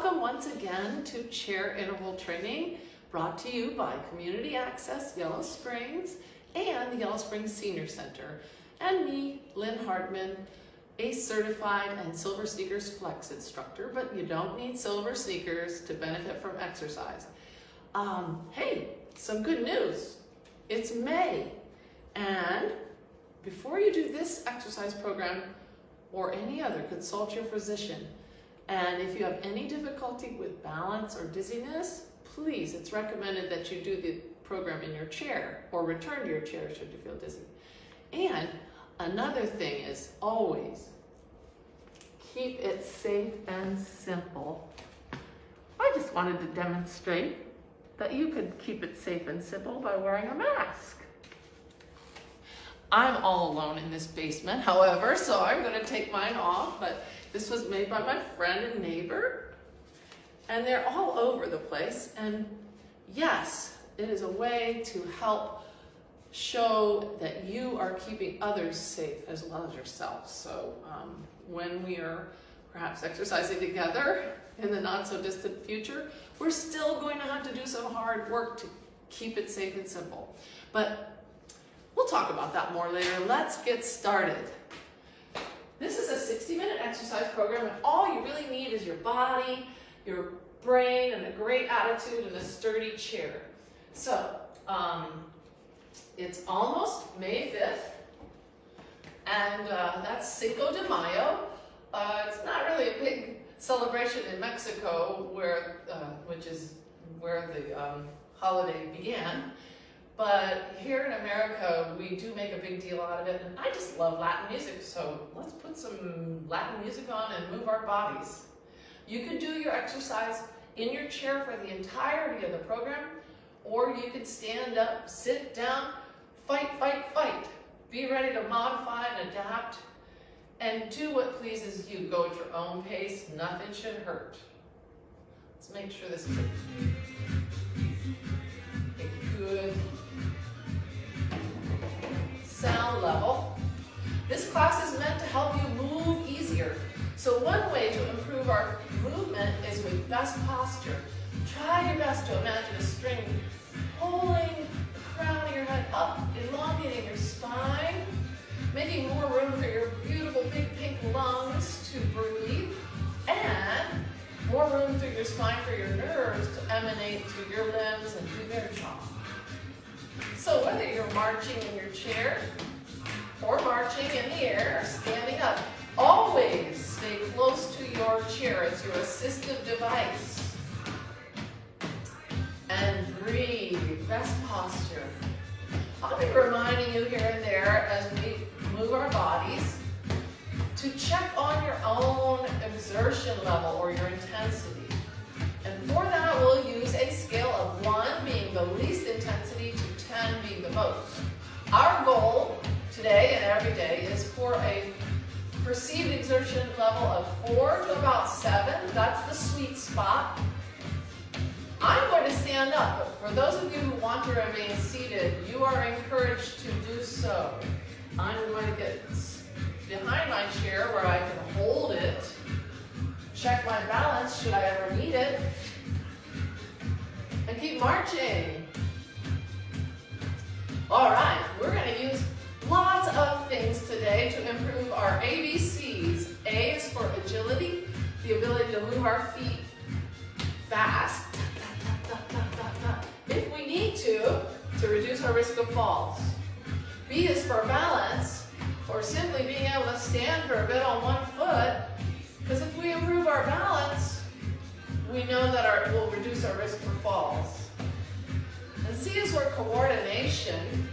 welcome once again to Chair Interval Training, brought to you by Community Access Yellow Springs and the Yellow Springs Senior Center, and me, Lynn Hartman, a certified and Silver Sneakers Flex instructor, but you don't need silver sneakers to benefit from exercise. Hey, some good news. It's May, and before you do this exercise program or any other, consult your physician. And if you have any difficulty with balance or dizziness, please, it's recommended that you do the program in your chair or return to your chair should you feel dizzy. And another thing is always keep it safe and simple. I just wanted to demonstrate that you could keep it safe and simple by wearing a mask. I'm all alone in this basement, however, so I'm going to take mine off, but this was made by my friend and neighbor, and they're all over the place. And yes, it is a way to help show that you are keeping others safe as well as yourself. So when we are perhaps exercising together in the not so distant future, we're still going to have to do some hard work to keep it safe and simple. But we'll talk about that more later. Let's get started. This is a 60-minute exercise program, and all you really need is your body, your brain, and a great attitude and a sturdy chair. So, it's almost May 5th, and that's Cinco de Mayo. It's not really a big celebration in Mexico, which is where the holiday began. But here in America, we do make a big deal out of it, and I just love Latin music, so let's put some Latin music on and move our bodies. You could do your exercise in your chair for the entirety of the program, or you could stand up, sit down, fight, fight, fight. Be ready to modify and adapt, and do what pleases you. Go at your own pace. Nothing should hurt. Let's make sure this is a good sound level. This class is meant to help you move easier. So one way to improve our movement is with best posture. Try your best to imagine a string pulling the crown of your head up, elongating your spine, making more room for your beautiful big pink lungs to breathe, and more room through your spine for your nerves to emanate through your limbs and do their job. So whether you're marching in your chair or marching in the air or standing up, always stay close to your chair as your assistive device. And breathe, best posture. I'll be reminding you here and there as we move our bodies to check on your own exertion level or your intensity. And for that, we'll use a scale of 1 being the least intensity to 10 being the most. Our goal today and every day is for a perceived exertion level of 4 to about 7. That's the sweet spot. I'm going to stand up, but for those of you who want to remain seated, you are encouraged to do so. I'm going to get behind my chair where I can hold it, check my balance should I ever need it, and keep marching. All right, we're going to use lots of things today to improve our ABCs. A is for agility, the ability to move our feet fast, if we need to reduce our risk of falls. B is for balance, or simply being able to stand for a bit on one foot, because if we improve our balance, we know that it will reduce our risk for falls. And C is for coordination,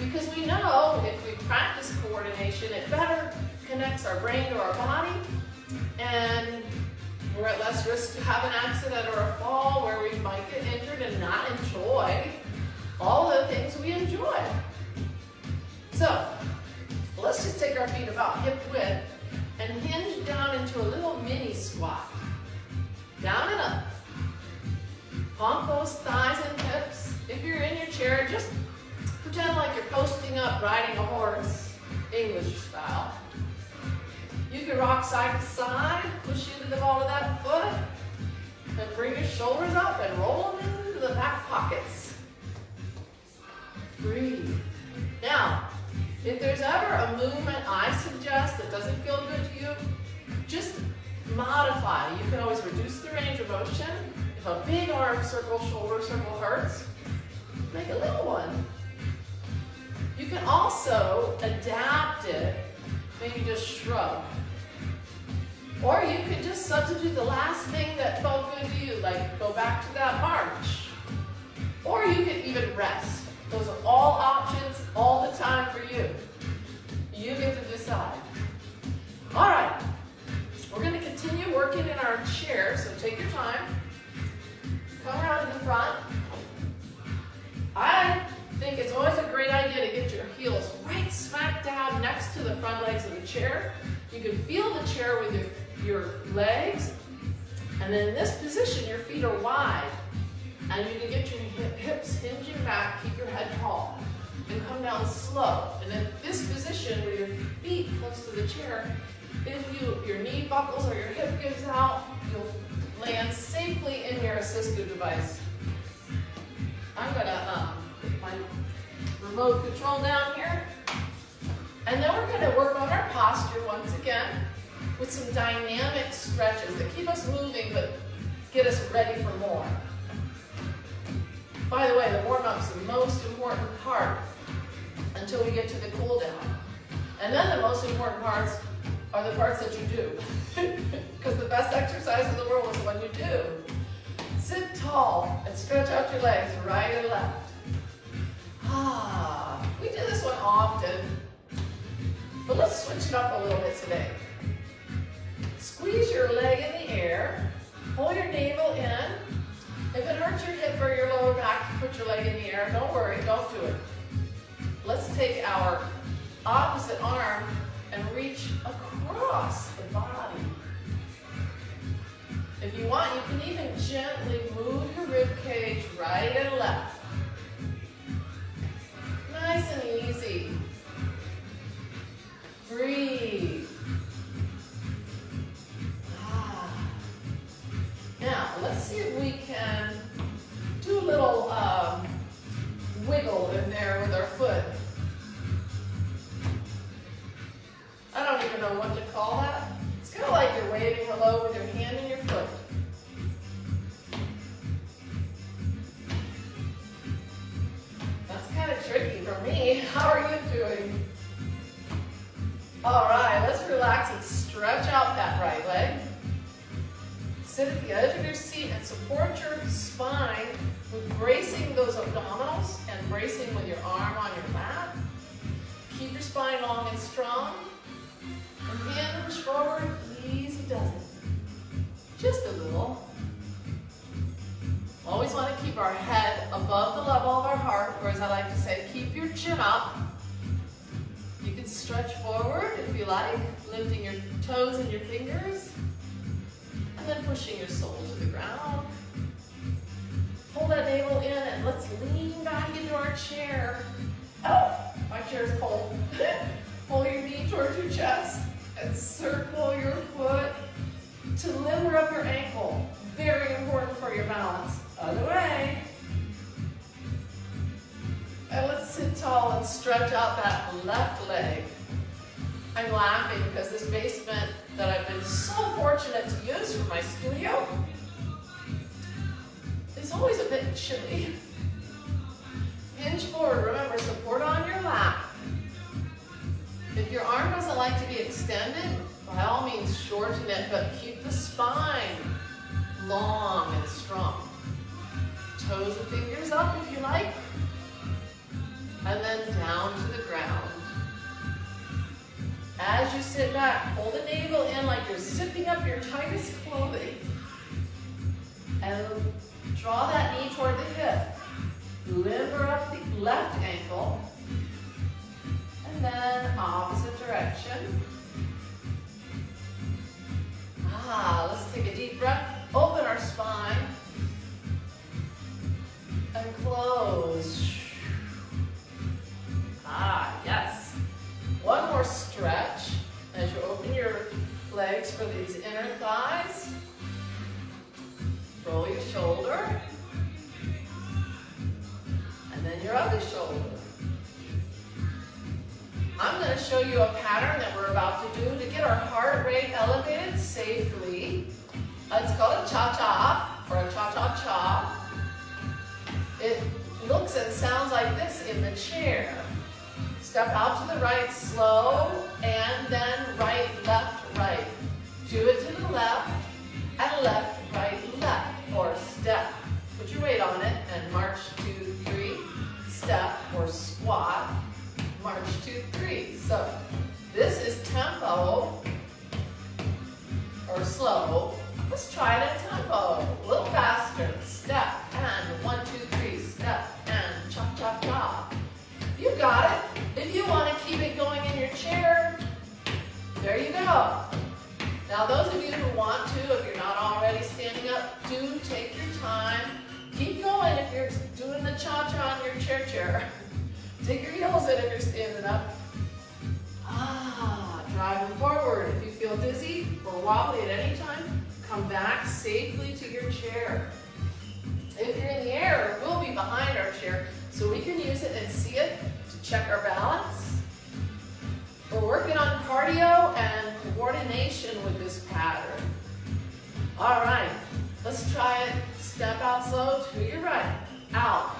because we know if we practice coordination, it better connects our brain to our body, and we're at less risk to have an accident or a fall where we might get injured and not enjoy all the things we enjoy. So, let's just take our feet about hip width and hinge down into a little mini squat. Down and up. Pump those thighs and hips. If you're in your chair, just pretend like you're posting up riding a horse, English style. You can rock side to side, push into the ball of that foot, then bring your shoulders up and roll them into the back pockets. Breathe. Now, if there's ever a movement I suggest that doesn't feel good to you, just modify. You can always reduce the range of motion. If a big arm circle, shoulder circle hurts, make a little one. You can also adapt it, maybe just shrug. Or you can just substitute the last thing that felt good to you, like go back to that march. Or you can even rest. Those are all options all the time for you. You get to decide. All right, we're going to continue working in our chair, so take your time. Come around to the front. I think it's always a great idea to get your heels right smack dab next to the front legs of the chair. You can feel the chair with your legs, and then in this position, your feet are wide. And you can get your hips hinging back, keep your head tall, and come down slow. And in this position, with your feet close to the chair, if your knee buckles or your hip gives out, you'll land safely in your assistive device. I'm gonna put my remote control down here. And then we're gonna work on our posture once again with some dynamic stretches that keep us moving but get us ready for more. By the way, the warm-up's the most important part until we get to the cool down. And then the most important parts are the parts that you do. Because the best exercise in the world is when you do. Sit tall and stretch out your legs right and left. We do this one often, but let's switch it up a little bit today. Squeeze your leg in the air, pull your navel in. If it hurts your hip or your lower back, put your leg in the air. Don't worry, don't do it. Let's take our opposite arm and reach across the body. If you want, you can even gently move your rib cage right and left. Nice and easy. Breathe. Now, let's see if we can do a little wiggle in there with our foot. I don't even know what to call that. It's kind of like you're waving hello with your hand and your foot. That's kind of tricky for me. How are you doing? All right, let's relax and stretch out that right leg. Sit at the edge of your seat and support your spine with bracing those abdominals and bracing with your arm on your mat. Keep your spine long and strong. And hinge forward, easy does it. Just a little. Always want to keep our head above the level of our heart, or as I like to say, keep your chin up. You can stretch forward if you like, lifting your toes and your fingers. And then pushing your soul to the ground. Pull that navel in and let's lean back into our chair. Oh, my chair's cold. Pull your knee towards your chest and circle your foot to limber up your ankle. Very important for your balance. Other way. And let's sit tall and stretch out that left leg. I'm laughing because this basement that I've been so fortunate to use for my studio is always a bit chilly. Hinge forward. Remember, support on your lap. If your arm doesn't like to be extended, by all means shorten it, but keep the spine long and strong. Toes and fingers up if you like. And then down to the ground. As you sit back, pull the navel in like you're zipping up your tightest clothing. And draw that knee toward the hip. Limber up the left ankle. And then opposite direction. Let's take a deep breath. Open our spine. And close. Yes. One more stretch as you open your Legs for these inner thighs. Roll your shoulder. And then your other shoulder. I'm going to show you a pattern that we're about to do to get our heart rate elevated safely. It's called a cha-cha or a cha-cha-cha. It looks and sounds like this in the chair. Step out to the right slow and then right, left, right. Do it to the left and left, right, left. Or step. Put your weight on it and march 2, 3. Step or squat. March 2, 3. So this is tempo or slow. Let's try it in tempo. A little faster. Step and 1, 2, 3. Step and cha cha cha. You got it. If you want to keep it going in your chair, there you go. Now those of you who want to, if you're not already standing up, do take your time. Keep going if you're doing the cha-cha on your chair. Take your heels in if you're standing up. Driving forward. If you feel dizzy or wobbly at any time, come back safely to your chair. If you're in the air, we'll be behind our chair, so we can use it and see it to check our balance. We're working on cardio and coordination with this pattern. All right, let's try it. Step out slow to your right. Out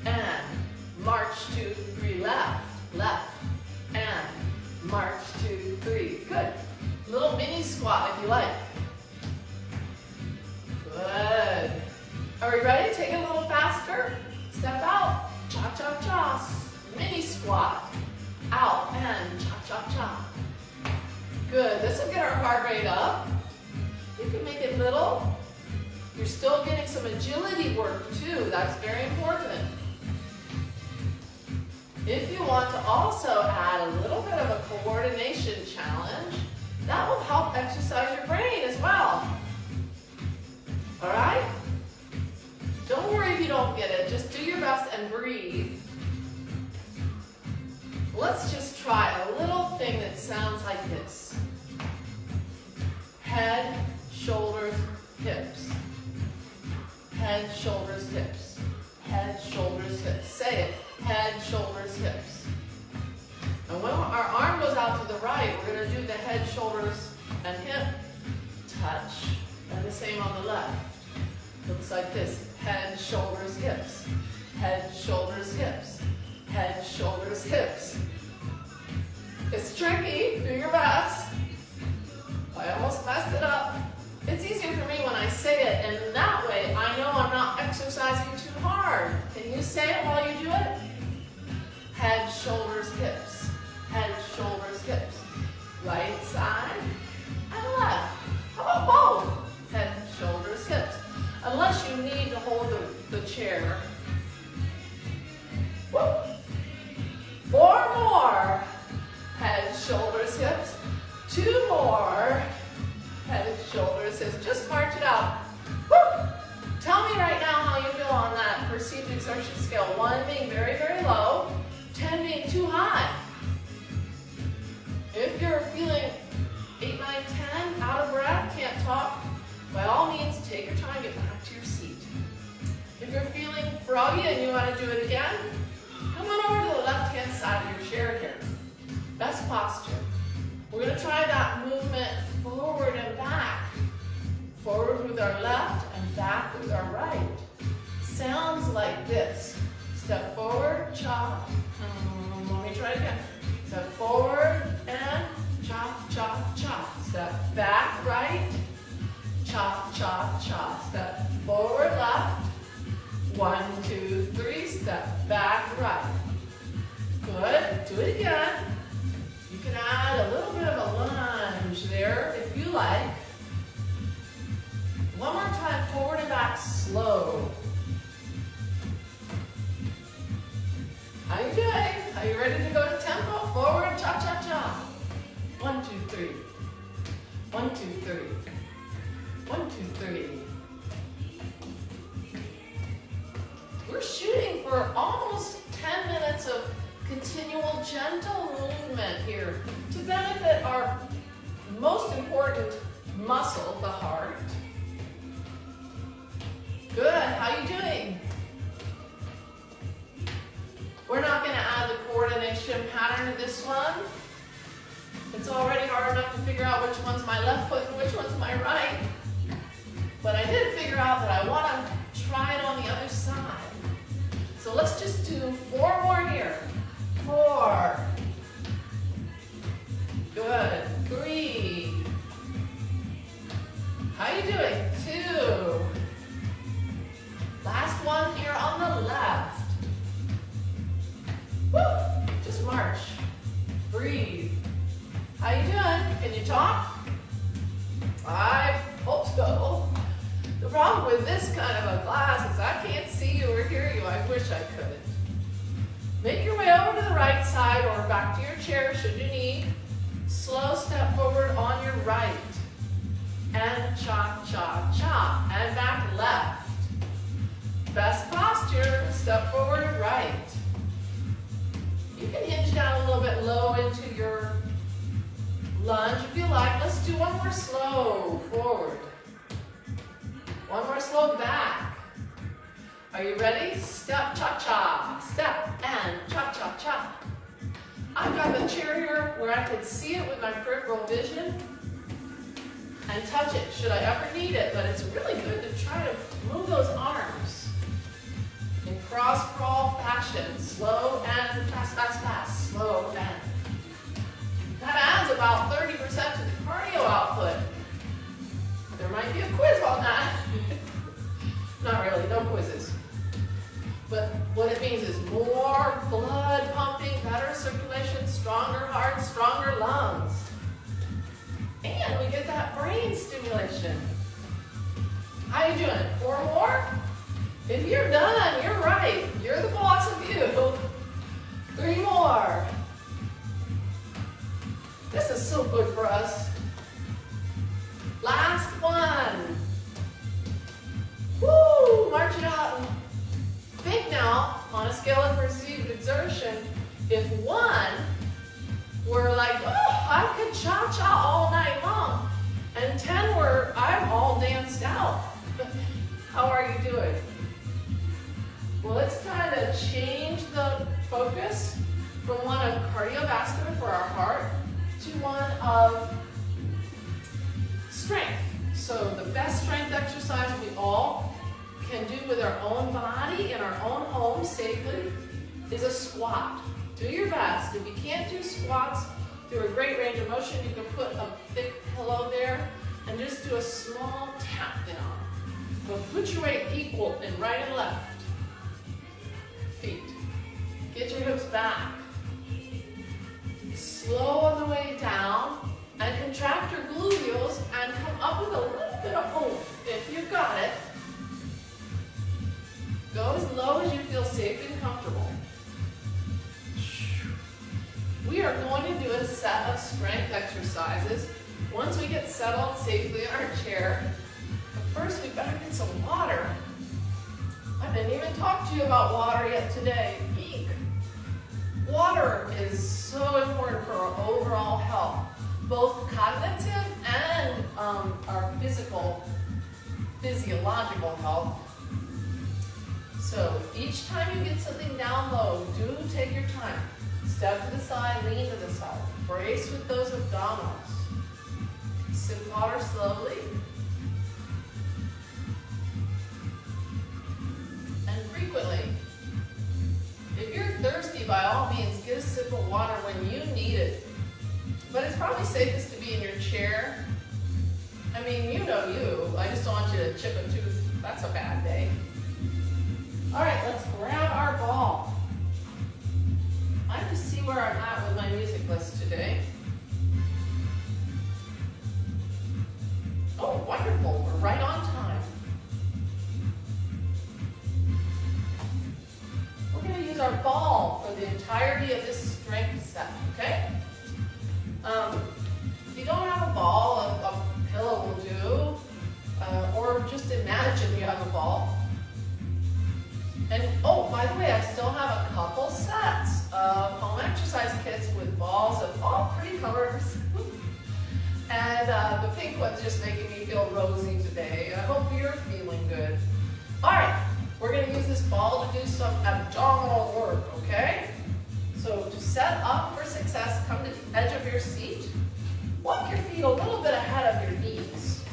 and march 2, 3. Left, left, and march 2, 3. Good. Little mini squat if you like. Good. Are we ready? Take it a little faster. Step out. Cha-cha-cha. Mini squat. Out and cha-cha-cha. Good. This will get our heart rate up. You can make it little. You're still getting some agility work too. That's very important. If you want to also add a little bit of a coordination challenge, that will help exercise your brain as well. All right? Don't worry if you don't get it. Just do your best and breathe. Let's just try a little thing that sounds like this. Head, shoulders, hips. Head, shoulders, hips. Head, shoulders, hips. Say it. Head, shoulders, hips. And when our arm goes out to the right, we're going to do the head, shoulders, and hip touch. And the same on the left. Looks like this. Head, shoulders, hips. Head, shoulders, hips. Head, shoulders, hips. It's tricky. Do your best. I almost messed it up. It's easier for me when I say it, and that way I know I'm not exercising too hard. Can you say it while you do it? Head, shoulders, hips. Head, shoulders, hips. Right side and left. How about both? Head, shoulders, hips. Unless you need to hold the chair. Woo. 4 more. Head, shoulders, hips. 2 more. Head, shoulders, hips. Just march it out. Woo. Tell me right now how you feel on that perceived exertion scale. 1 being very, very low. 10 being too high. If you're feeling 8, 9, 10, out of breath, can't talk, by all means, take your time, get back to your seat. If you're feeling froggy and you want to do it again, come on over to the left-hand side of your chair here. Best posture. We're going to try that movement forward and back. Forward with our left and back with our right. Sounds like this. Step forward, chop. Let me try it again. Step forward and chop, chop, chop. Step back right, chop, chop, chop. Step forward left. 1, 2, 3. Step back right. Good. Do it again. You can add a little bit of a lunge there if you like. One more time, forward and back, slow. How you doing? Are you ready to go to tempo? Forward, cha-cha-cha. 1, 2, 3. 1, 2, 3. 1, 2, 3. We're shooting for almost 10 minutes of continual gentle movement here to benefit our most important muscle, the heart. Good, how you doing? We're not going to add the coordination pattern to this one. It's already hard enough to figure out which one's my left foot and which one's my right. But I did figure out that I want to try it on the other side. So let's just do 4 more here. 4. Good. 3. How you doing? 2. Last one here on the left. Woo! Just march. Breathe. How you doing? Can you talk? I hope so. The problem with this kind of a class is I can't see you or hear you. I wish I could. Make your way over to the right side or back to your chair should you need. Slow step forward on your right. And cha, cha, cha. And back left. Best posture, step forward right. You can hinge down a little bit low into your lunge if you like. Let's do one more slow forward. One more slow back. Are you ready? Step, cha-cha. Step and cha-cha-cha. I've got the chair here where I can see it with my peripheral vision and touch it should I ever need it, but it's really good to try to move those arms in cross-crawl fashion. Slow and fast, fast, fast. Slow and. That adds about 30% to the cardio output. There might be a quiz on that. Not really, no quizzes. But what it means is more blood pumping, better circulation, stronger heart, stronger lungs. And we get that brain stimulation. How you doing? 4 more? If you're done, you're right. You're the boss of you. 3 more. This is so good for us. Last one. Woo! March it out. Think now, on a scale of perceived exertion, if 1 were like, oh, I could cha-cha all night long, and 10 were, I'm all danced out. How are you doing? Well, let's kind of change the focus from one of cardiovascular for our heart to one of strength. So the best strength exercise we all can do with our own body in our own home safely is a squat. Do your best. If you can't do squats through a great range of motion, you can put a thick pillow there and just do a small tap down. But put your weight equal in right and left. Feet. Get your hips back. Slow on the way down and contract your gluteals and come up with a little bit of oomph if you got it. Go as low as you feel safe and comfortable. We are going to do a set of strength exercises once we get settled safely in our chair. But first, we better get some water. I didn't even talk to you about water yet today. Eek. Water is so important for our overall health, both cognitive and our physiological health. So each time you get something down low, do take your time. Step to the side, lean to the side. Brace with those abdominals. Sip water slowly. And frequently. If you're thirsty, by all means, get a sip of water when you need it. But it's probably safest to be in your chair. I mean, you know you. I just don't want you to chip a tooth. That's a bad day. All right, let's grab our ball. I have to see where I'm at with my music list today. Oh, wonderful. We're right on time. We're going to use our ball for the entirety of this strength set, okay? If you don't have a ball, a pillow will do, or just imagine you have a ball. And oh, by the way, I still have a couple sets of home exercise kits with balls of all pretty colors. And The pink one's just making me feel rosy today. I hope you're feeling good. All right, we're going to use this ball to do some abdominal work, okay? So to set up for success, come to the edge of your seat. Walk your feet a little bit ahead of your knees.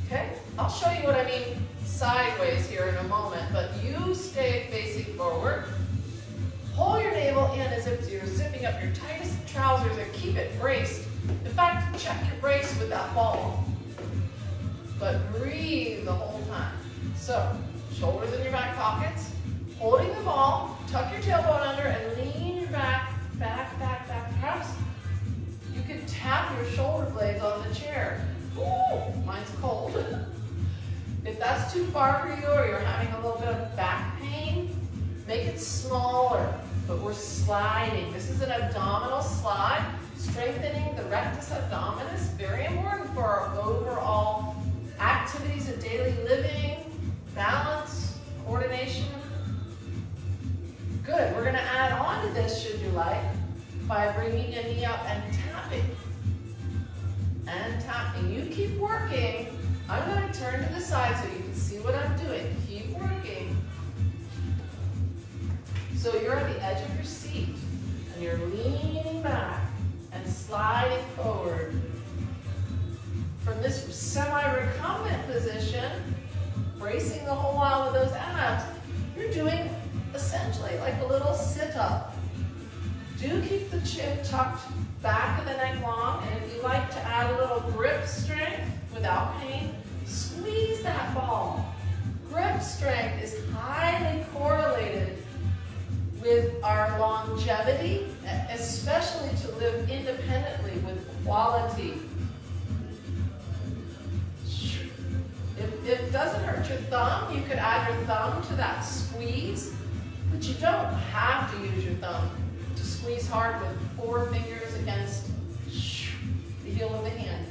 Okay? I'll show you what I mean sideways here in a moment, but you stay facing forward. Pull your navel in as if you're zipping up your tightest trousers and keep it braced. In fact, check your brace with that ball. But breathe the whole time. So, shoulders in your back pockets, holding the ball, tuck your tailbone under and lean your back. Perhaps you can tap your shoulder blades on the chair. Ooh, mine's cold. If that's too far for you or you're having a little bit of back pain, make it smaller, but we're sliding. This is an abdominal slide, strengthening the rectus abdominis, very important for our overall activities of daily living, balance, coordination. Good, we're gonna add on to this, should you like, by bringing a knee up and tapping. And tapping. You keep working. I'm going to turn to the side so you can see what I'm doing. Keep working. So you're at the edge of your seat and you're leaning back and sliding forward. From this semi-recumbent position, bracing the whole while with those abs, you're doing essentially like a little sit-up. Do keep the chin tucked back of the neck long, and if you like to add a little grip strength without pain, squeeze that ball. Grip strength is highly correlated with our longevity, especially to live independently with quality. If it doesn't hurt your thumb, you could add your thumb to that squeeze, but you don't have to use your thumb to squeeze hard with 4 fingers against the heel of the hand.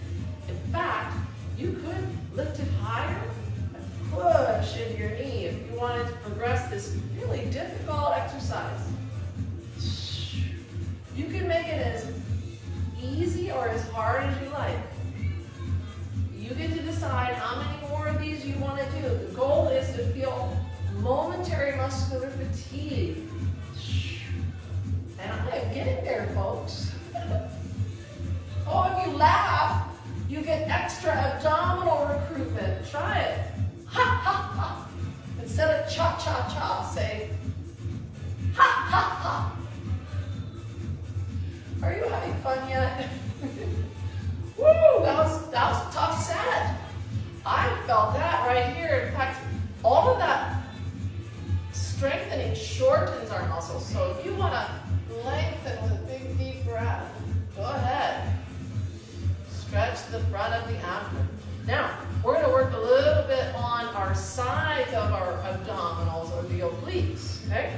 In fact, you could lift it higher and push into your knee if you wanted to progress this really difficult exercise. You can make it as easy or as hard as you like. You get to decide how many more of these you want to do. The goal is to feel momentary muscular fatigue. And I am getting there, folks. Oh, if you laugh, you get extra abdominal recruitment. Try it. Ha, ha, ha. Instead of cha-cha-cha, say ha, ha, ha. Are you having fun yet? Woo, that was a tough set. I felt that right here. In fact, all of that strengthening shortens our muscles. So if you want to lengthen with a big deep breath, go ahead. Stretch the front of the abdomen. Now, we're going to work a little bit on our sides of our abdominals or the obliques, okay?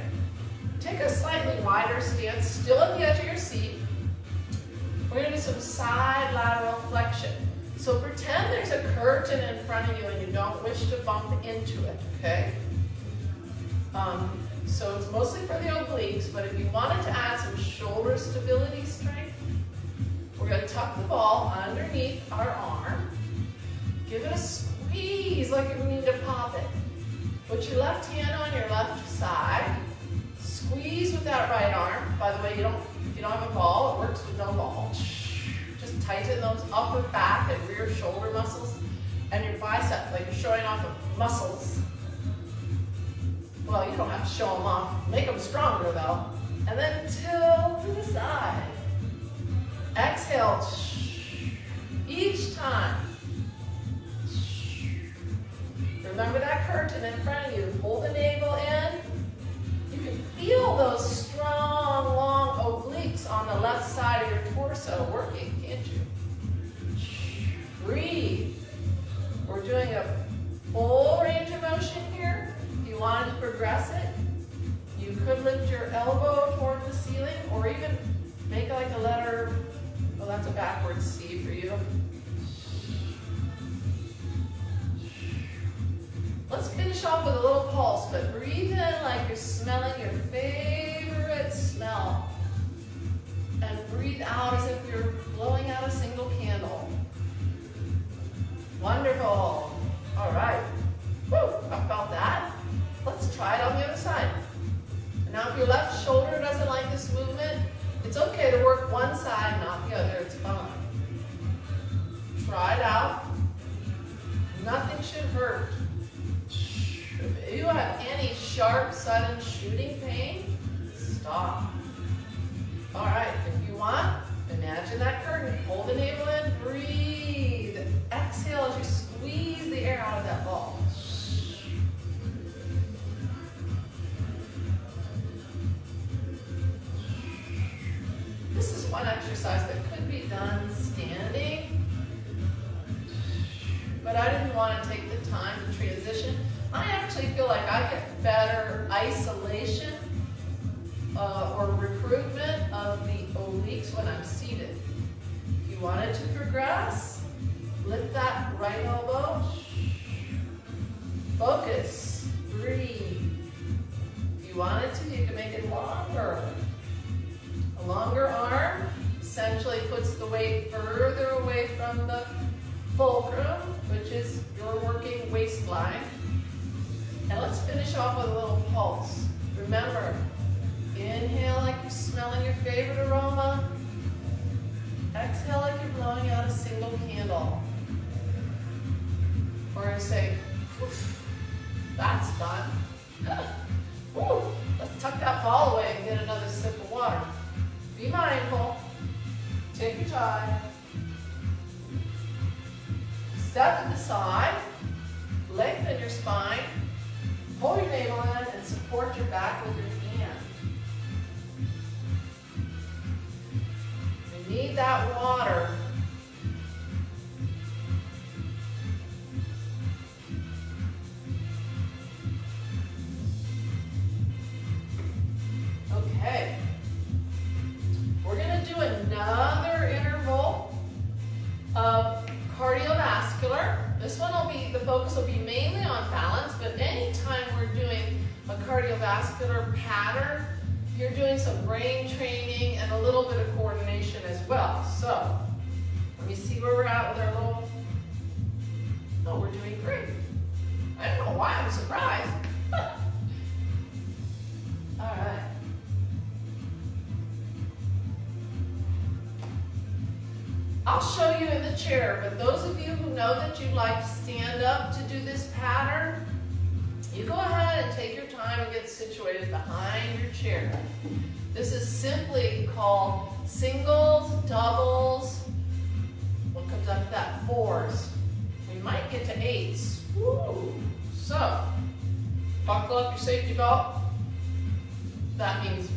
Take a slightly wider stance, still at the edge of your seat. We're going to do some side lateral flexion. So pretend there's a curtain in front of you and you don't wish to bump into it, okay? So it's mostly for the obliques, but if you wanted to add some shoulder stability strength, we're going to tuck the ball underneath our arm. Give it a squeeze like you need to pop it. Put your left hand on your left side. Squeeze with that right arm. By the way, if you don't have a ball, it works with no ball. Just tighten those upper back and rear shoulder muscles and your bicep, like you're showing off the muscles. Well, you don't have to show them off. Make them stronger though. And then tilt to the side. Exhale. Each time. Remember that curtain in front of you. Pull the navel in. You can feel those strong, long obliques on the left side of your torso working, can't you? Breathe. We're doing a full range of motion here. If you wanted to progress it, you could lift your elbow toward the ceiling or even make like a letter, well, that's a backwards C for you. Let's finish off with a little pulse, but breathe in like you're smelling your favorite smell. And breathe out as if you're blowing out a single candle. Wonderful. All right. Woo, I felt that. Let's try it on the other side. Now if your left shoulder doesn't like this movement, it's okay to work one side, not the other. It's fine. Try it out. Nothing should hurt. If you have any sharp, sudden shooting pain, stop. All right, if you want, imagine that curtain. Hold the navel in, breathe. Exhale as you squeeze the air out of that ball. This is one exercise that could be done standing, but I didn't want to take the time to transition. I actually feel like I get better isolation or recruitment of the obliques when I'm seated. If you wanted to progress, lift that right elbow. Focus. Breathe. If you wanted to, you can make it longer. A longer arm essentially puts the weight further away from the fulcrum, which is your working waistline. And let's finish off with a little pulse. Remember, inhale like you're smelling your favorite aroma. Exhale like you're blowing out a single candle. Or you say, that's done. Woo, let's tuck that ball away and get another sip of water. Be mindful. Take your time. Step to the side. Lengthen your spine. Pull your navel in and support your back with your hand. You need that water. Okay. We're going to do another interval of cardiovascular. This one will be, the focus will be mainly on balance, but anytime we're doing a cardiovascular pattern, you're doing some brain training and a little bit of coordination as well. So, let me see where we're at with our little, oh, we're doing great. I don't know why I'm surprised. All right. I'll show you in the chair, but those of you who know that you like to stand up to do this pattern, you go ahead and take your time and get situated behind your chair. This is simply called singles, doubles, what comes after that? Fours. We might get to eights. Woo. So, buckle up your safety belt. That means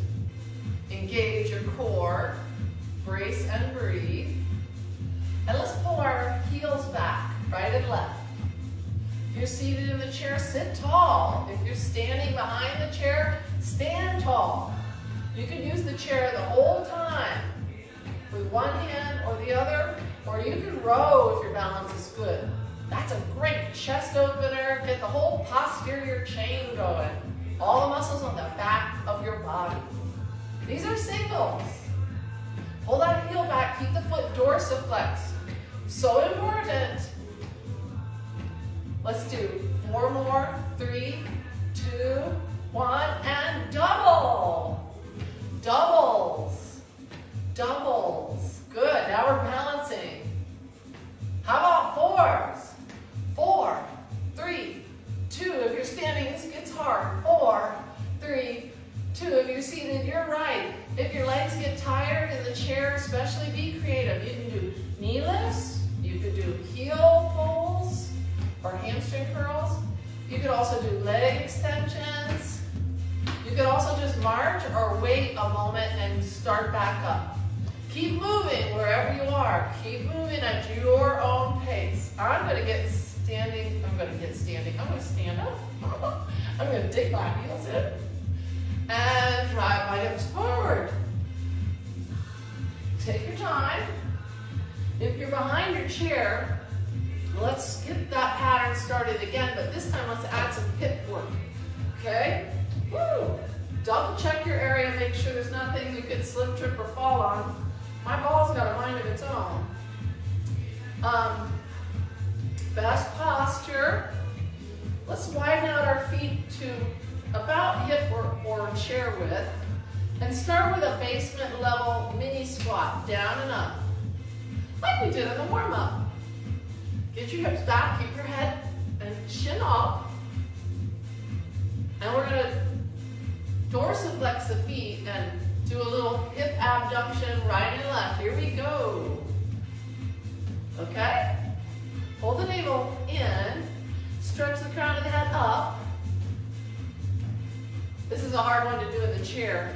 engage your core, brace and breathe. And let's pull our heels back, right and left. If you're seated in the chair, sit tall. If you're standing behind the chair, stand tall. You can use the chair the whole time with one hand or the other, or you can row if your balance is good. That's a great chest opener. Get the whole posterior chain going. All the muscles on the back of your body. These are singles. Pull that heel back, keep the foot dorsiflex. So important. Let's do 4 more, 3, 2, 1, and double. Doubles. Doubles. Good, now we're balancing. How about fours? 4, 3, 2. If you're standing, this gets hard. 4, 3, 2. If you're seated, you're right. If your legs get tired in the chair, especially, be creative. You can do knee lifts. You could do heel pulls or hamstring curls. You could also do leg extensions. You could also just march or wait a moment and start back up. Keep moving wherever you are. Keep moving at your own pace. I'm going to get standing. I'm going to stand up. I'm going to dig my heels in and drive my hips forward. Take your time. If you're behind your chair, let's get that pattern started again, but this time let's add some hip work. Okay? Woo! Double check your area, make sure there's nothing you could slip, trip, or fall on. My ball's got a mind of its own. Best posture. Let's widen out our feet to about hip or chair width. And start with a basement level mini squat, down and up. Like we did in the warm-up. Get your hips back, keep your head and chin up. And we're gonna dorsiflex the feet and do a little hip abduction right and left. Here we go. Okay? Hold the navel in, stretch the crown of the head up. This is a hard one to do in the chair,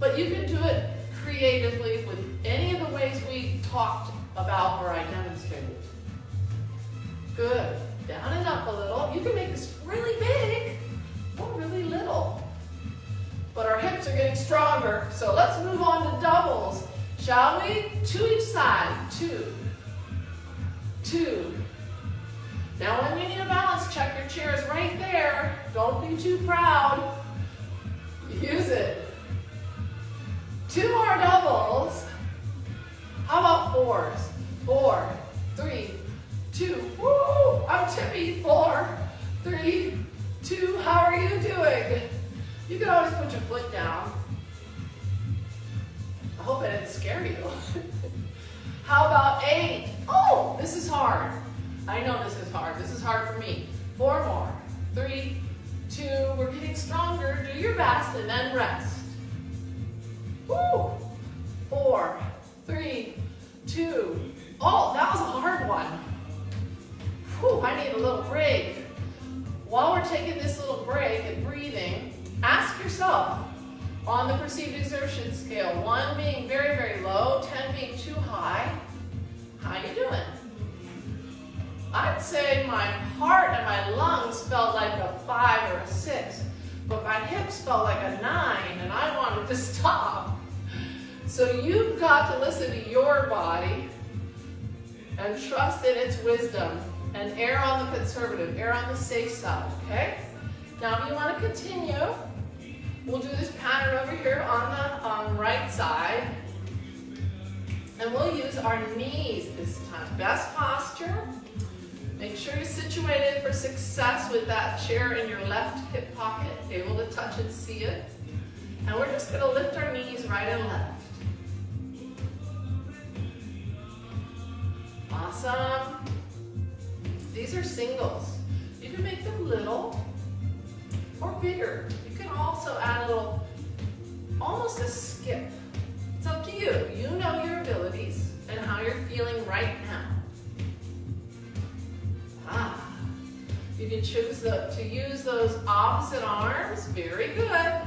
but you can do it creatively with any of the ways we talked about or I demonstrated. Good. Down and up a little. You can make this really big or really little. But our hips are getting stronger, so let's move on to doubles. Shall we? To each side. 2. 2. Now when you need a balance check, your chair is right there. Don't be too proud. Use it. 2 more doubles. How about 4s? 4, 3, 2. Woo! I'm tippy. 4, 3, 2. How are you doing? You can always put your foot down. I hope I didn't scare you. How about 8? Oh, this is hard. I know this is hard. This is hard for me. 4 more. 3, 2. We're getting stronger. Do your best and then rest. Woo! 4, 3, 2. Oh, that was a hard one. Whew, I need a little break. While we're taking this little break and breathing, ask yourself, on the perceived exertion scale, 1 being very, very low, 10 being too high, how you doing? I'd say my heart and my lungs felt like a 5 or a 6, but my hips felt like a 9, and I wanted to stop. So you've got to listen to your body and trust in its wisdom and err on the conservative, err on the safe side, okay? Now if you want to continue, we'll do this pattern over here on the right side. And we'll use our knees this time. Best posture. Make sure you're situated for success with that chair in your left hip pocket, able to touch and see it. And we're just going to lift our knees right and left. Awesome. These are singles. You can make them little or bigger. You can also add a little, almost a skip. It's up to you. You know your abilities and how you're feeling right now. You can choose to use those opposite arms. Very good.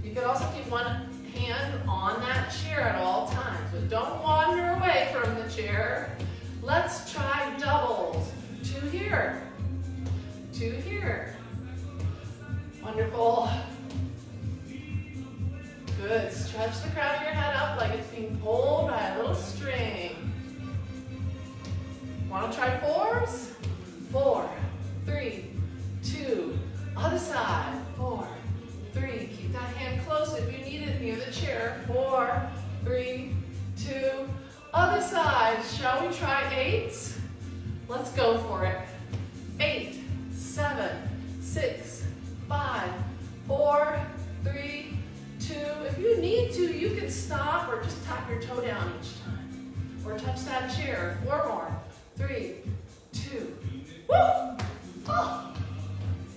You can also keep one hand on that chair at all times, but don't wander away from the chair. Let's try doubles. 2 here. 2 here. Wonderful. Good. Stretch the crown of your head up like it's being pulled by a little string. Want to try 4s? 4, 3, 2. Other side. 4, 3. Keep that hand close if you need it near the chair. 4, 3, 2. Other side. Shall we try 8s? Let's go for it. 8, 7, 6, 5, 4, 3, 2. If you need to, you can stop or just tap your toe down each time. Or touch that chair. 4 more. 3, 2. Woo! Oh,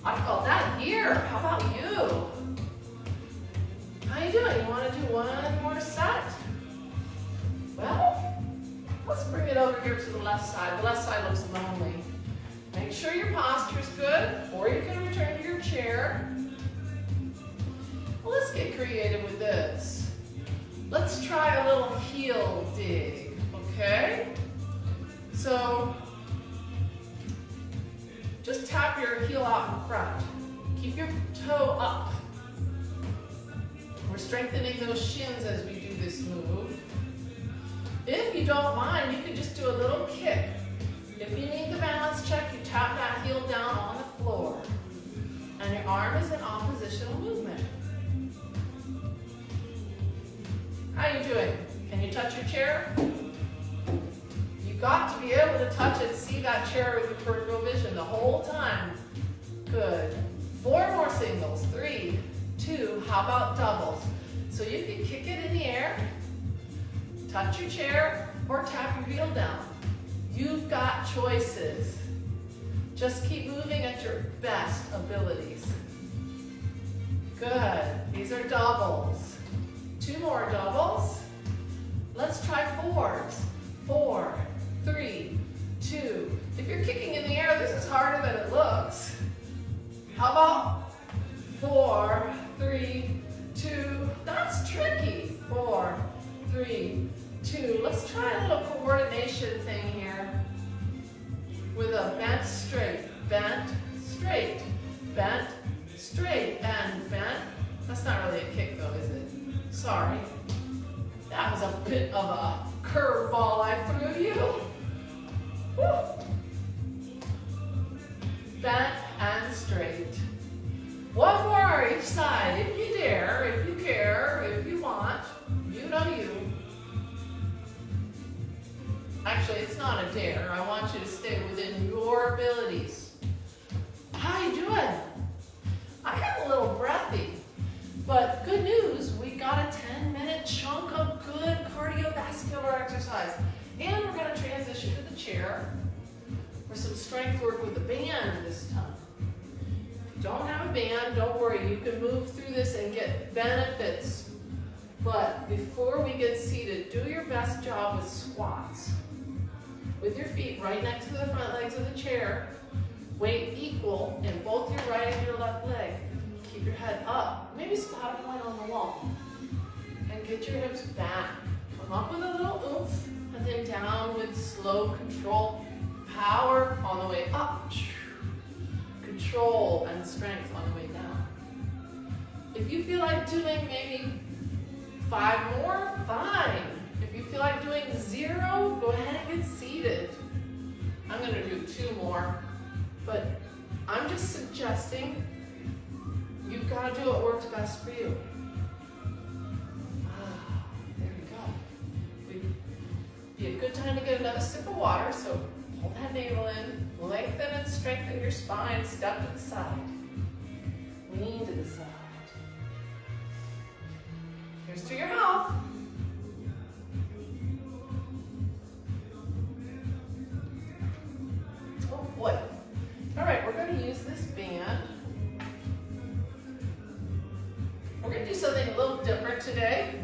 I felt that here. How about you? How you doing? You want to do one more set? Well, let's bring it over here to the left side. The left side looks lonely. Make sure your posture is good, or you can return to your chair. Well, let's get creative with this. Let's try a little heel dig, okay? So, just tap your heel out in front. Keep your toe up. We're strengthening those shins as we do this move. If you don't mind, you can just do a little kick. If you need the balance check, you tap that heel down on the floor. And your arm is in oppositional movement. How are you doing? Can you touch your chair? You got got to be able to touch and see that chair with your peripheral vision the whole time. Good. 4 more singles. 3, 2, how about doubles? So you can kick it in the air, touch your chair, or tap your heel down. You've got choices. Just keep moving at your best abilities. Good. These are doubles. 2 more doubles. Let's try 4s. 4, 3, 2. If you're kicking in the air, this is harder than it looks. How about 4, 3, 2. That's tricky. 4, 3, 2. Let's try a little coordination thing here with a bent, straight, bent, straight, bent, straight, and bent. That's not really a kick though, is it? Sorry. That was a bit of a curveball I threw you. Woo. Bent and straight. 1 more each side, if you dare, if you care, if you want. You know you. Actually, it's not a dare. I want you to stay within your abilities. How you doing? I got a little breathy, but good news, we got a 10-minute chunk of good cardiovascular exercise. And we're going to transition to the chair for some strength work with the band this time. If you don't have a band, don't worry. You can move through this and get benefits. But before we get seated, do your best job with squats. With your feet right next to the front legs of the chair, weight equal in both your right and your left leg. Keep your head up, maybe spot a point on the wall. And get your hips back. Come up with a little oomph, and then down with slow control. Power on the way up. Control and strength on the way down. If you feel like doing maybe 5 more, fine. If you feel like doing 0, go ahead and get seated. I'm going to do 2 more, but I'm just suggesting you've got to do what works best for you. There we go. It'd be a good time to get another sip of water, so pull that navel in, lengthen and strengthen your spine, step to the side, lean to the side. Here's to your health. Oh boy. All right, we're going to use this band. We're going to do something a little different today.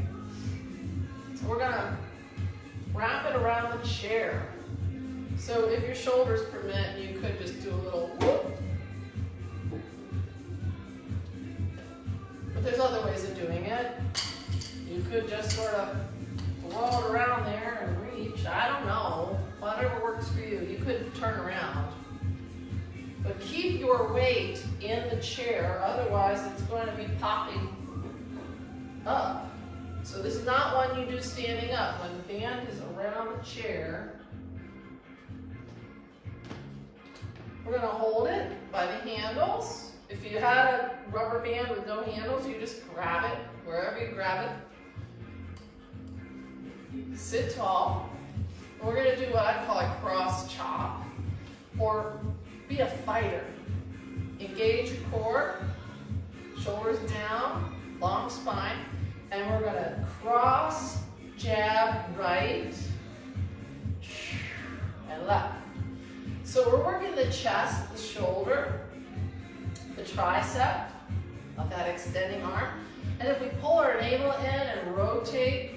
So we're going to wrap it around the chair. So if your shoulders permit, you could just do a little whoop. But there's other ways of doing it. You could just sort of throw it around there and reach. I don't know. Whatever works for you. You could turn around. But keep your weight in the chair, otherwise it's going to be popping up. So this is not one you do standing up. When the band is around the chair, we're going to hold it by the handles. If you had a rubber band with no handles, you just grab it wherever you grab it. Sit tall. We're going to do what I call a cross chop, or be a fighter. Engage your core, shoulders down, long spine, and we're going to cross, jab, right, and left. So we're working the chest, the shoulder, the tricep of that extending arm. And if we pull our navel in and rotate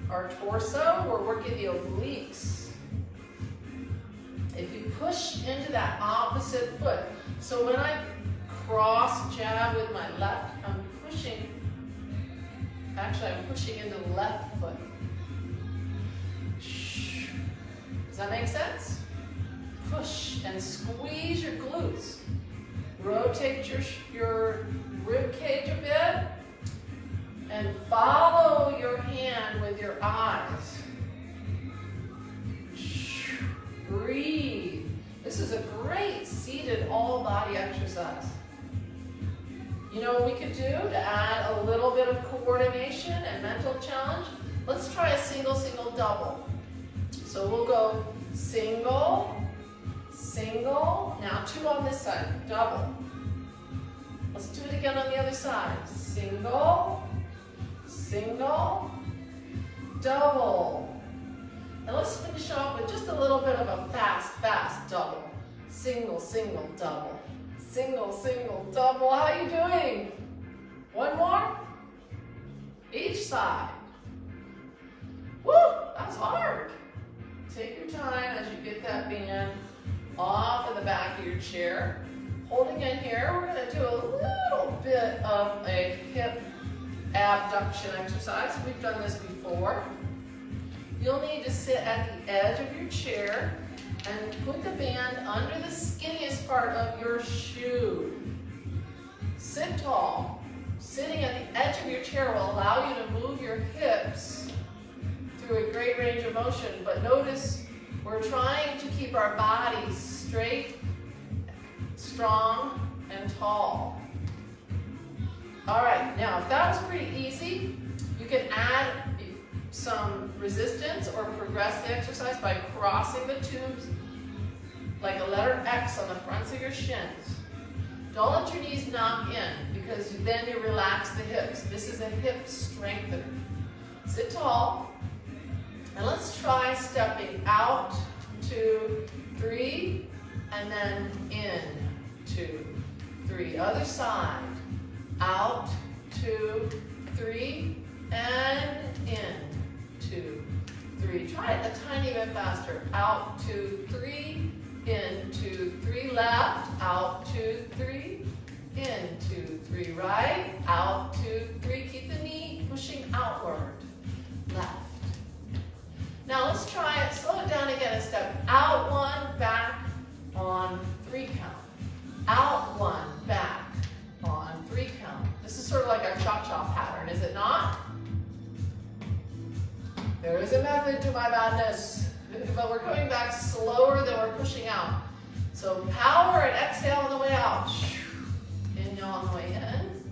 our torso, we're working the obliques. If you push into that opposite foot, so when I cross jab with my left, I'm pushing into the left foot. Does that make sense? Push and squeeze your glutes. Rotate your rib cage a bit and follow your hand with your eyes. Breathe. This is a great seated all body exercise. You know what we could do to add a little bit of coordination and mental challenge? Let's try a single, double. So we'll go side, double. Let's do it again on the other side. Single, single, double. And let's finish off with just a little bit of a fast, fast double. Single, single, double. Single, single, double. How are you doing? One more? Each side. Woo, that's hard. Take your time as you get that band off of the back of your chair. Holding it here, we're going to do a little bit of a hip abduction exercise. We've done this before. You'll need to sit at the edge of your chair and put the band under the skinniest part of your shoe. Sit tall. Sitting at the edge of your chair will allow you to move your hips through a great range of motion, but notice we're trying to keep our bodies straight, strong, and tall. All right, now if that was pretty easy, you can add some resistance or progress the exercise by crossing the tubes like a letter X on the fronts of your shins. Don't let your knees knock in because then you relax the hips. This is a hip strengthener. Sit tall and let's try stepping out, 2, 3, and then in, 2, 3. Other side. Out, 2, 3, and in, 2, 3. Try it a tiny bit faster. Out, 2, 3, in, 2, 3. Left, out, 2, 3, in, 2, 3. Right, out, 2, 3. Keep the knee pushing outward. Left. Now let's try it. Slow it down again and step out 1, back on 3 count. Out 1, back on 3 count. This is sort of like our cha-cha pattern, is it not? There is a method to my madness, but we're coming back slower than we're pushing out. So power and exhale on the way out. Inhale on the way in.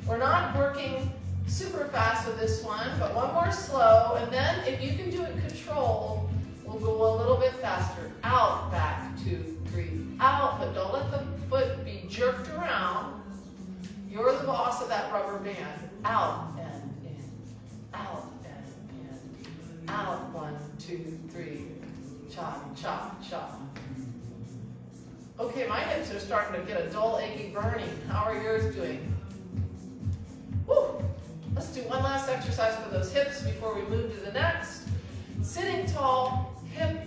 We're not working super fast with this one, but one more slow, and then if you can do it controlled, we'll go a little bit faster. Out, back, 2, 3, out, but don't let the foot be jerked around. You're the boss of that rubber band. Out and in, out and in, out, 1, 2, 3, chop, chop, chop. Okay, my hips are starting to get a dull, achy burning. How are yours doing? Woo! Let's do one last exercise for those hips before we move to the next. Sitting tall, hip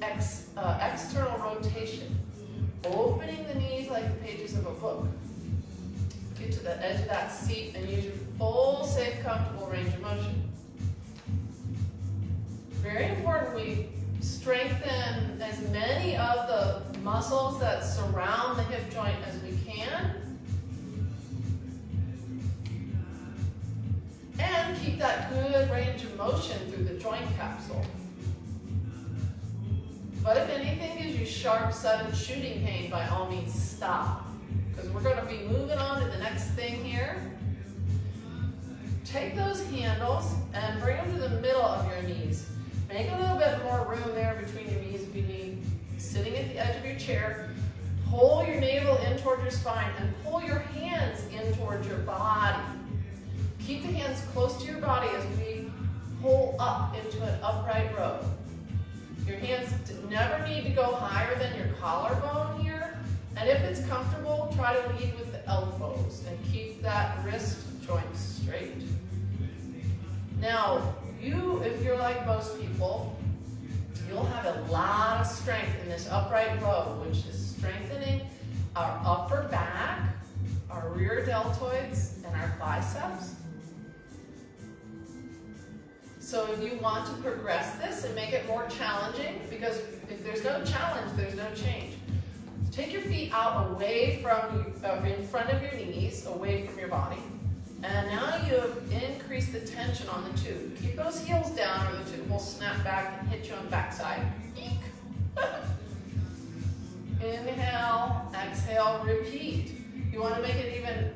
external rotation. Opening the knees like the pages of a book. Get to the edge of that seat and use your full, safe, comfortable range of motion. Very important we strengthen as many of the muscles that surround the hip joint as we can. And keep that good range of motion through the joint capsule. But if anything gives you sharp, sudden shooting pain, by all means stop. Because we're going to be moving on to the next thing here. Take those handles and bring them to the middle of your knees. Make a little bit more room there between your knees if you need. Sitting at the edge of your chair, pull your navel in toward your spine and pull your hands in towards your body. Keep the hands close to your body as we pull up into an upright row. Your hands never need to go higher than your collarbone here. And if it's comfortable, try to lead with the elbows and keep that wrist joint straight. Now, if you're like most people, you'll have a lot of strength in this upright row, which is strengthening our upper back, our rear deltoids, and our biceps. So if you want to progress this and make it more challenging, because if there's no challenge, there's no change. Take your feet out away from, in front of your knees, away from your body. And now you've increased the tension on the tube. Keep those heels down or the tube will snap back and hit you on the backside. Inhale, exhale, repeat. You want to make it even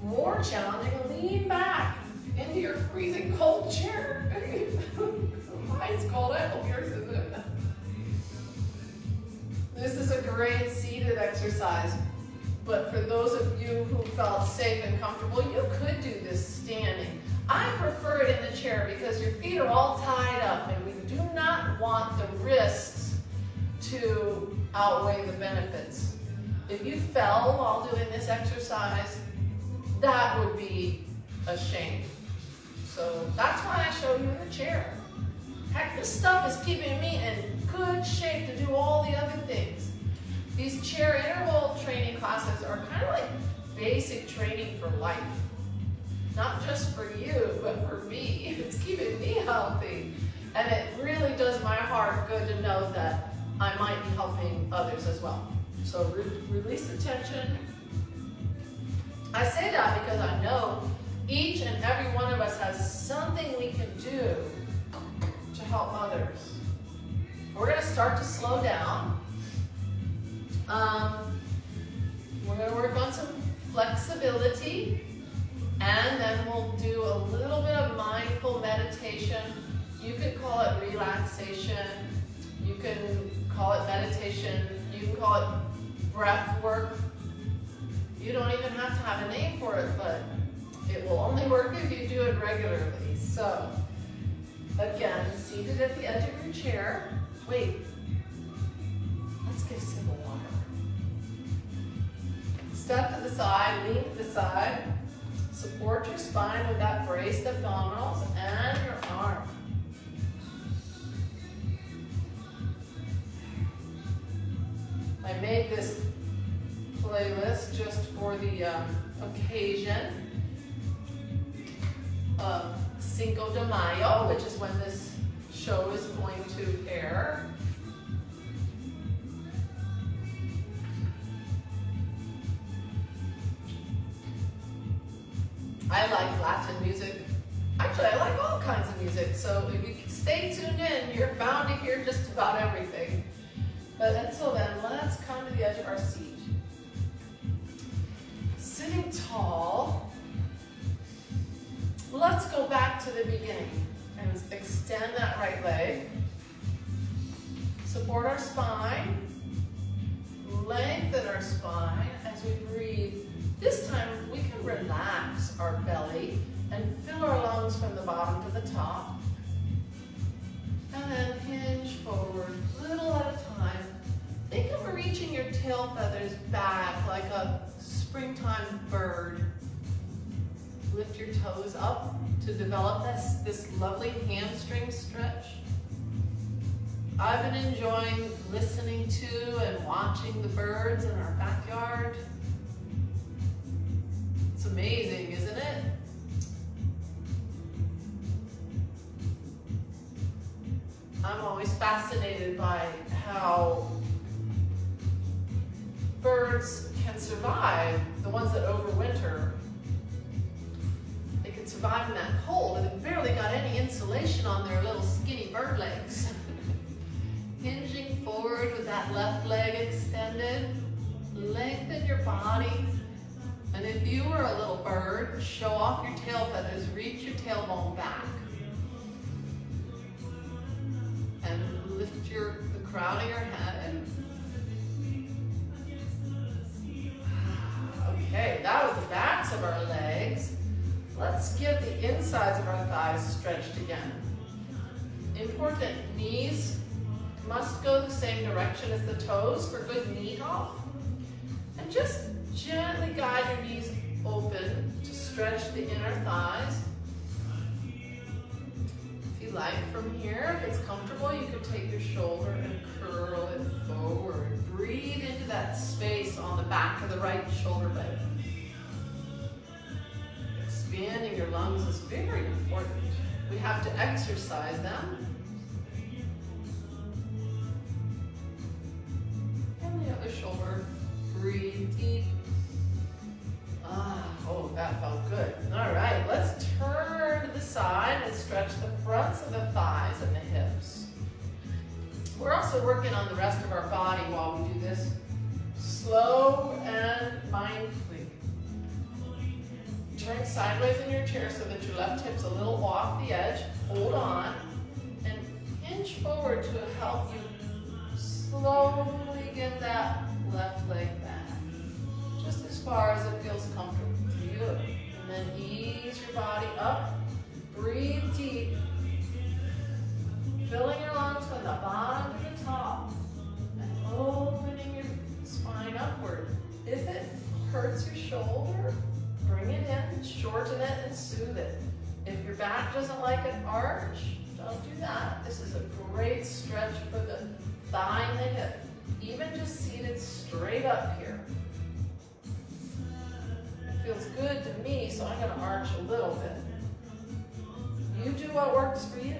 more challenging, lean back into your freezing cold chair. Mine's cold, I hope yours isn't. This is a great seat seated exercise, but for those of you who felt safe and comfortable, you could do this standing. I prefer it in the chair because your feet are all tied up and we do not want the risks to outweigh the benefits. If you fell while doing this exercise, that would be a shame. So that's why I show you in the chair. Heck, this stuff is keeping me in good shape to do all the other things. These chair interval training classes are kind of like basic training for life. Not just for you, but for me. It's keeping me healthy. And it really does my heart good to know that I might be helping others as well. So release the tension. I say that because I know each and every one of us has something we can do to help others. We're going to start to slow down. We're going to work on some flexibility, and then we'll do a little bit of mindful meditation. You could call it relaxation. You can call it meditation. You can call it breath work. You don't even have to have a name for it, but it will only work if you do it regularly. So, again, seated at the edge of your chair. Wait, let's get a sip of water. Step to the side, lean to the side. Support your spine with that braced abdominals and your arm. I made this playlist just for the occasion of Cinco de Mayo, which is when this show is going to air. I like Latin music. Actually, I like all kinds of music, so if you stay tuned in, you're bound to hear just about everything. But until then, let's come to the edge of our seat. Sitting tall, let's go back to the beginning and extend that right leg. Support our spine, lengthen our spine as we breathe. This time we can relax our belly and fill our lungs from the bottom to the top. And then hinge forward, little at a time. Think of reaching your tail feathers back like a springtime bird. Lift your toes up to develop this lovely hamstring stretch. I've been enjoying listening to and watching the birds in our backyard. It's amazing, isn't it? I'm always fascinated by how birds can survive, the ones that overwinter. They can survive in that cold, and they've barely got any insulation on their little skinny bird legs. Hinging forward with that left leg extended, lengthen your body. And if you were a little bird, show off your tail feathers, reach your tailbone back. And lift the crown of your head. Okay, that was the backs of our legs. Let's get the insides of our thighs stretched again. Important, knees must go the same direction as the toes for good knee off. And just gently guide your knees open to stretch the inner thighs. If you like, from here, if it's comfortable, you can take your shoulder and curl it forward. Breathe into that space on the back of the right shoulder blade. Expanding your lungs is very important. We have to exercise them. And the other shoulder. Breathe deep. Oh, that felt good. All right, let's turn to the side and stretch the fronts of the thighs and the hips. We're also working on the rest of our body while we do this. Slow and mindfully. Turn sideways in your chair so that your left hip's a little off the edge. Hold on and hinge forward to help you slowly get that left leg back, just as far as it feels comfortable for you. And then ease your body up, breathe deep, filling your lungs from the bottom to the top, and opening your spine upward. If it hurts your shoulder, bring it in, shorten it, and soothe it. If your back doesn't like an arch, don't do that. This is a great stretch for the thigh and the hip. Even just seated straight up here. It feels good to me, so I'm going to arch a little bit. You do what works for you.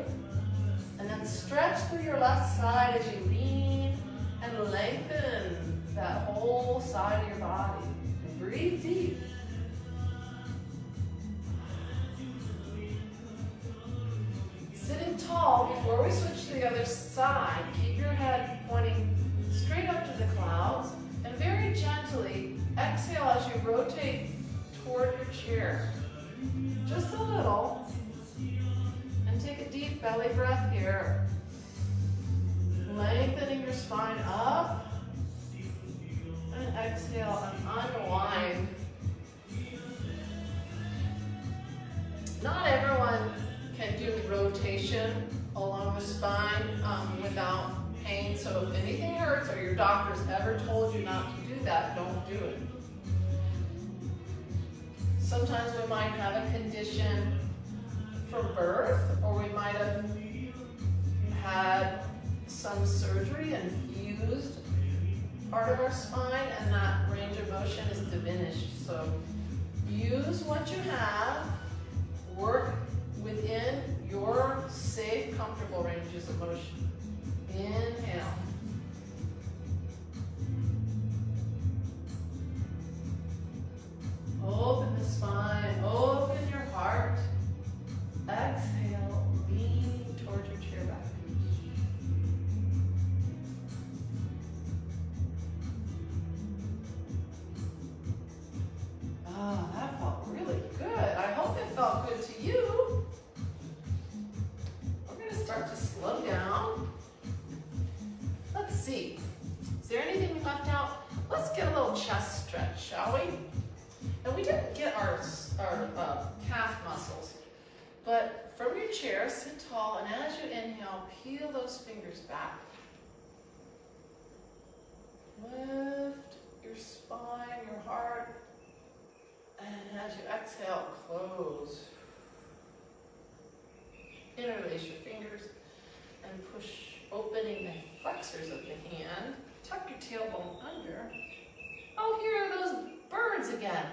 And then stretch through your left side as you lean and lengthen that whole side of your body. And breathe deep. Sitting tall, before we switch to the other side, keep your head pointing straight up to the clouds, and very gently exhale as you rotate toward your chair. Just a little. And take a deep belly breath here. Lengthening your spine up. And exhale and unwind. Not everyone can do the rotation along the spine without pain. So if anything hurts or your doctor's ever told you not to do that, don't do it. Sometimes we might have a condition from birth, or we might have had some surgery and fused part of our spine, and that range of motion is diminished. So use what you have, work within your safe, comfortable ranges of motion. Inhale. Open the spine, open your heart. Exhale, lean towards your chair back. Ah, that felt really good. I hope it felt good to you. We're going to start to slow down. Let's see. Is there anything we left out? Let's get a little chest stretch, shall we? And we didn't get our calf muscles. But from your chair, sit tall, and as you inhale, peel those fingers back. Lift your spine, your heart, and as you exhale, close. Interlace your fingers and push, opening the flexors of the hand. Tuck your tailbone under. Oh, here are those birds again.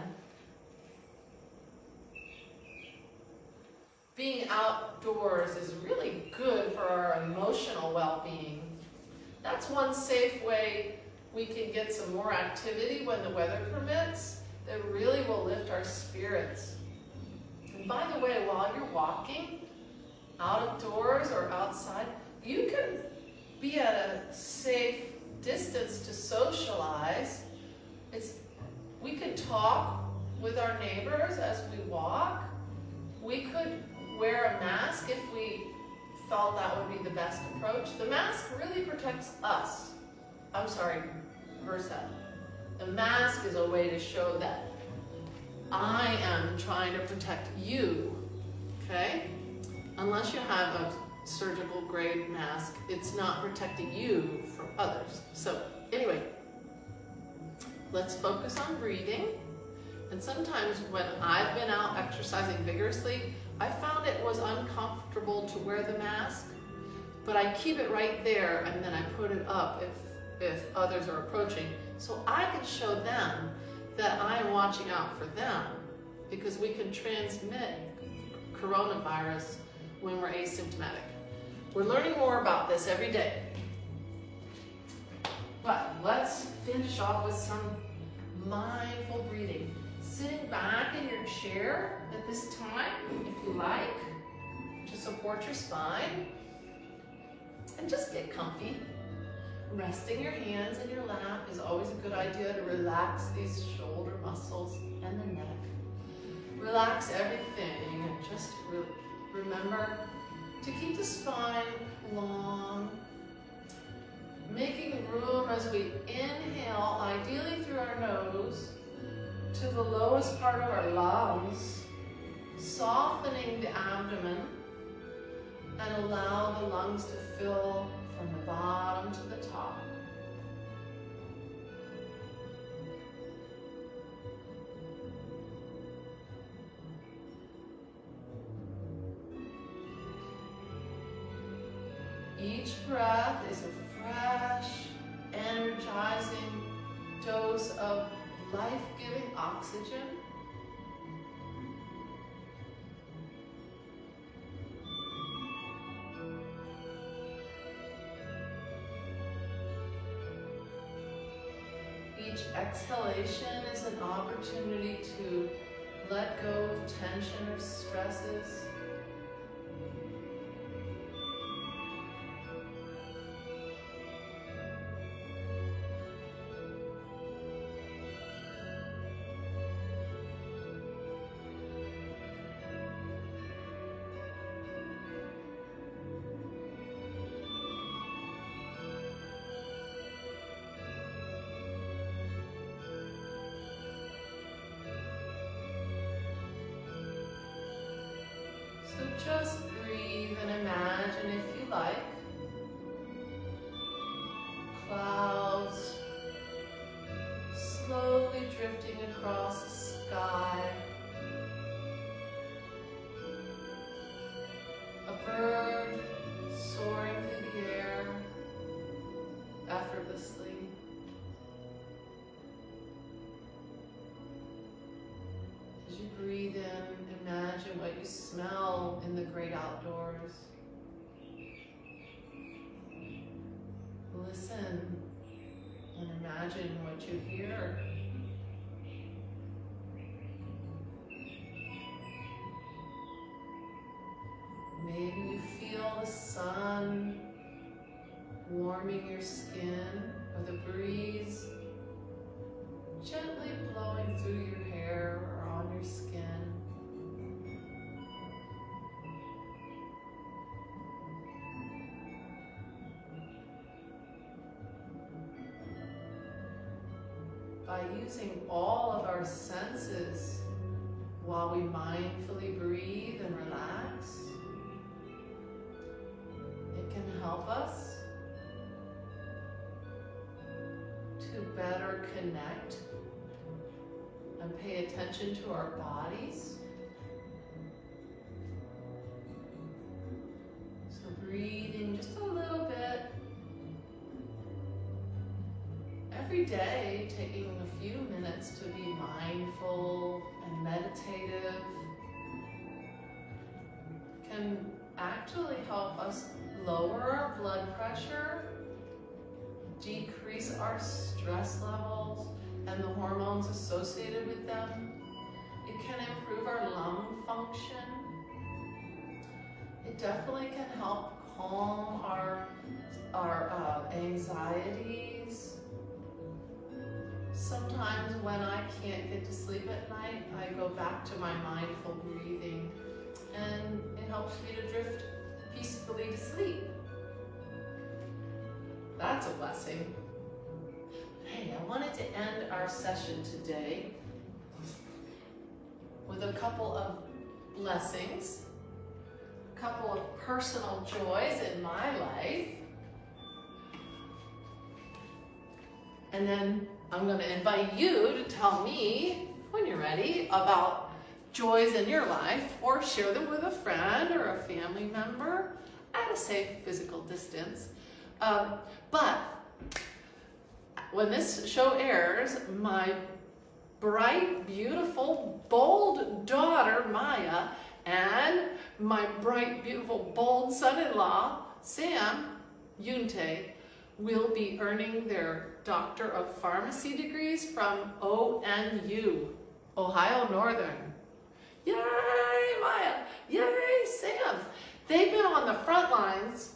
Being outdoors is really good for our emotional well-being. That's one safe way we can get some more activity when the weather permits that really will lift our spirits. And by the way, while you're walking, out of doors or outside, you can be at a safe distance to socialize. We could talk with our neighbors as we walk. We could wear a mask if we felt that would be the best approach. The mask really protects us. I'm sorry, versa. The mask is a way to show that I am trying to protect you, okay? Unless you have a surgical grade mask, it's not protecting you from others. So anyway, let's focus on breathing. And sometimes when I've been out exercising vigorously, I found it was uncomfortable to wear the mask, but I keep it right there and then I put it up if others are approaching, so I can show them that I'm watching out for them, because we can transmit coronavirus when we're asymptomatic. We're learning more about this every day. But let's finish off with some mindful breathing. Sitting back in your chair at this time, if you like, to support your spine. And just get comfy. Resting your hands in your lap is always a good idea to relax these shoulder muscles and the neck. Relax everything and just remember to keep the spine long. Making room as as we inhale, ideally through our nose, to the lowest part of our lungs, softening the abdomen, and allow the lungs to fill from the bottom to the top. Each breath is a fresh, energizing dose of life-giving oxygen. Each exhalation is an opportunity to let go of tension or stresses. So just breathe and imagine, if you like, clouds slowly drifting across the sky, a bird soaring through the air effortlessly. As you breathe in, imagine what you smell in the great outdoors. Listen and imagine what you hear. Maybe you feel the sun warming your skin, or the breeze gently blowing through your hair or on your skin. By using all of our senses while we mindfully breathe and relax, it can help us to better connect and pay attention to our bodies. So breathing just a little bit every day, taking a few minutes to be mindful and meditative, can actually help us lower our blood pressure, decrease our stress levels and the hormones associated with them. It can improve our lung function. It definitely can help calm our anxieties. Sometimes when I can't get to sleep at night, I go back to my mindful breathing, and it helps me to drift peacefully to sleep. That's a blessing. Hey, I wanted to end our session today with a couple of blessings, a couple of personal joys in my life, and then I'm going to invite you to tell me, when you're ready, about joys in your life, or share them with a friend or a family member at a safe physical distance. But when this show airs, my bright, beautiful, bold daughter, Maya, and my bright, beautiful, bold son-in-law, Sam Yunte, will be earning their Doctor of Pharmacy degrees from ONU, Ohio Northern. Yay, Maya! Yay, Sam! They've been on the front lines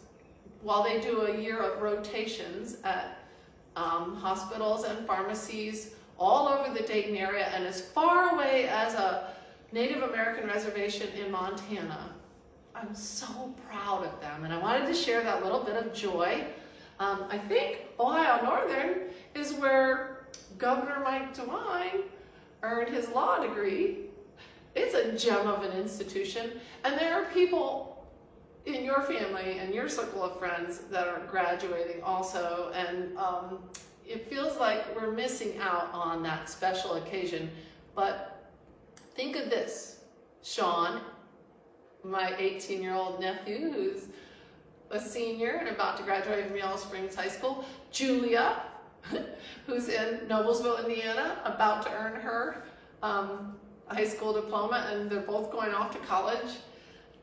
while they do a year of rotations at hospitals and pharmacies all over the Dayton area and as far away as a Native American reservation in Montana. I'm so proud of them, and I wanted to share that little bit of joy I think Ohio Northern is where Governor Mike DeWine earned his law degree. It's a gem of an institution, and there are people in your family and your circle of friends that are graduating also, and it feels like we're missing out on that special occasion. But think of this: Sean, my 18-year-old nephew who's a senior and about to graduate from Yellow Springs High School, Julia, who's in Noblesville, Indiana, about to earn her high school diploma, and they're both going off to college,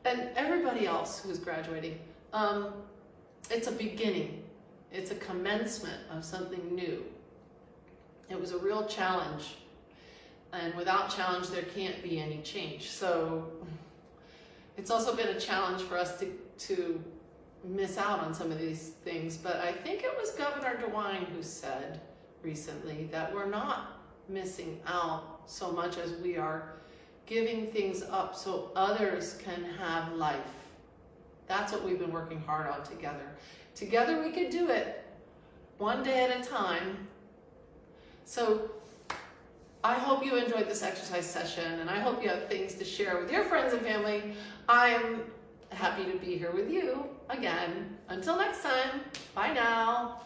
and everybody else who's graduating. It's a beginning. It's a commencement of something new. It was a real challenge, and without challenge there can't be any change. So it's also been a challenge for us to miss out on some of these things, but I think it was Governor DeWine who said recently that we're not missing out so much as we are giving things up so others can have life. That's what we've been working hard on together. Together we could do it, one day at a time. So I hope you enjoyed this exercise session, and I hope you have things to share with your friends and family. I'm happy to be here with you again. Until next time, bye now.